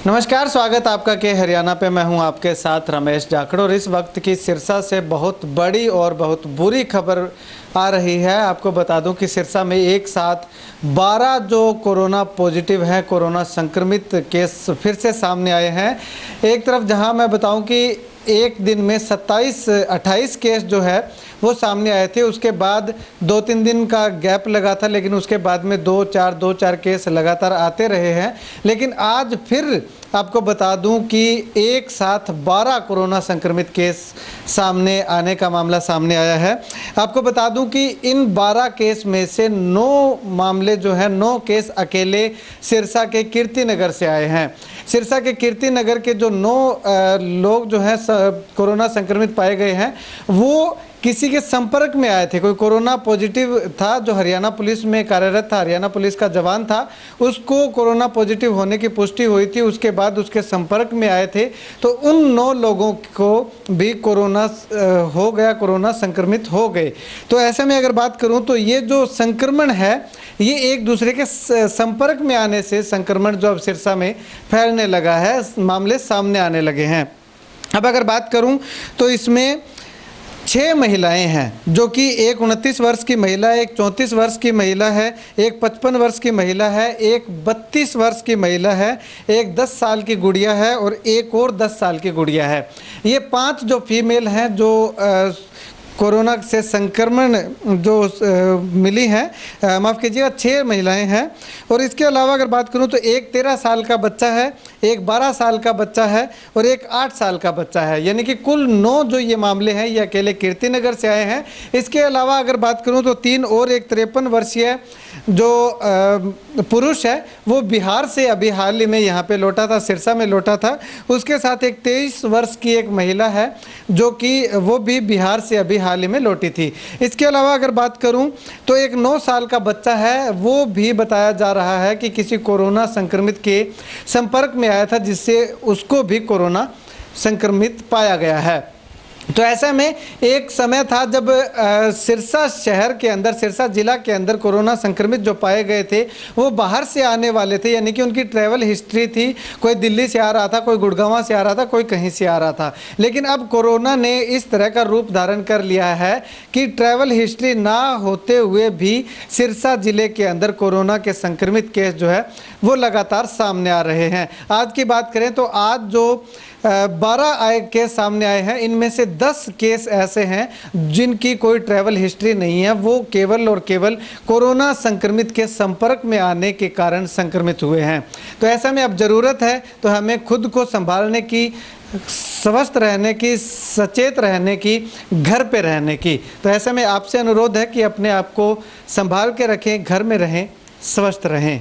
नमस्कार, स्वागत आपका के हरियाणा पे। मैं हूं आपके साथ रमेश जाखड़ और इस वक्त की सिरसा से बहुत बड़ी और बहुत बुरी खबर आ रही है। आपको बता दूं कि सिरसा में एक साथ 12 जो कोरोना पॉजिटिव हैं, कोरोना संक्रमित केस फिर से सामने आए हैं। एक तरफ जहां मैं बताऊं कि एक दिन में 28 केस जो है वो सामने आए थे, उसके बाद 2-3 दिन का गैप लगा था, लेकिन उसके बाद में 2-4 केस लगातार आते रहे हैं। लेकिन आज फिर आपको बता दूं कि एक साथ 12 कोरोना संक्रमित केस सामने आने का मामला सामने आया है। आपको बता दूं कि इन 12 केस में से 9 मामले जो है 9 केस अकेले सिरसा के कीर्ति नगर से आए हैं। सिरसा के कीर्ति नगर के जो 9 लोग जो हैं कोरोना संक्रमित पाए गए हैं, वो किसी के संपर्क में आए थे। कोई कोरोना पॉजिटिव था जो हरियाणा पुलिस में कार्यरत था, हरियाणा पुलिस का जवान था, उसको कोरोना पॉजिटिव होने की पुष्टि हुई थी, उसके बाद उसके संपर्क में आए थे, तो उन 9 लोगों को भी कोरोना हो गया, कोरोना संक्रमित हो गए। तो ऐसे में अगर बात करूं तो ये जो संक्रमण है, ये एक दूसरे के संपर्क में आने से संक्रमण जो अब सिरसा में फैलने लगा है, मामले सामने आने लगे हैं। अब अगर बात करूं तो इसमें 6 महिलाएं हैं, जो कि एक 29 वर्ष की महिला है, एक 34 वर्ष की महिला है, एक 55 वर्ष की महिला है, एक 32 वर्ष की महिला है, एक 10 साल की गुड़िया है और एक और 10 साल की गुड़िया है। ये 5 जो फीमेल हैं जो कोरोना से संक्रमण जो मिली हैं, माफ़ कीजिएगा 6 महिलाएं हैं। और इसके अलावा अगर बात करूं तो एक 13 साल का बच्चा है, एक 12 साल का बच्चा है और एक 8 साल का बच्चा है। यानी कि कुल 9 जो ये मामले हैं ये अकेले कीर्ति नगर से आए हैं। इसके अलावा अगर बात करूं तो 3 और, एक 53 वर्षीय जो पुरुष है वो बिहार से अभी हाल ही में यहाँ पे लौटा था, सिरसा में लौटा था। उसके साथ एक 23 वर्ष की एक महिला है जो कि वो भी बिहार से अभी हाल ही में लौटी थी। इसके अलावा अगर बात करूं तो एक 9 साल का बच्चा है, वो भी बताया जा रहा है कि किसी कोरोना संक्रमित के संपर्क में आया था, जिससे उसको भी कोरोना संक्रमित पाया गया है। तो ऐसे में एक समय था जब सिरसा शहर के अंदर, सिरसा जिला के अंदर कोरोना संक्रमित जो पाए गए थे वो बाहर से आने वाले थे, यानी कि उनकी ट्रैवल हिस्ट्री थी। कोई दिल्ली से आ रहा था, कोई गुड़गांव से आ रहा था, कोई कहीं से आ रहा था। लेकिन अब कोरोना ने इस तरह का रूप धारण कर लिया है कि ट्रैवल हिस्ट्री ना होते हुए भी सिरसा जिले के अंदर कोरोना के संक्रमित केस जो है वो लगातार सामने आ रहे हैं। आज की बात करें तो आज जो 12 केस सामने आए हैं, इनमें से 10 केस ऐसे हैं जिनकी कोई ट्रैवल हिस्ट्री नहीं है, वो केवल और केवल कोरोना संक्रमित के संपर्क में आने के कारण संक्रमित हुए हैं। तो ऐसा में अब ज़रूरत है तो हमें खुद को संभालने की, स्वस्थ रहने की, सचेत रहने की, घर पे रहने की। तो ऐसे में आपसे अनुरोध है कि अपने आप को संभाल के रखें, घर में रहें, स्वस्थ रहें।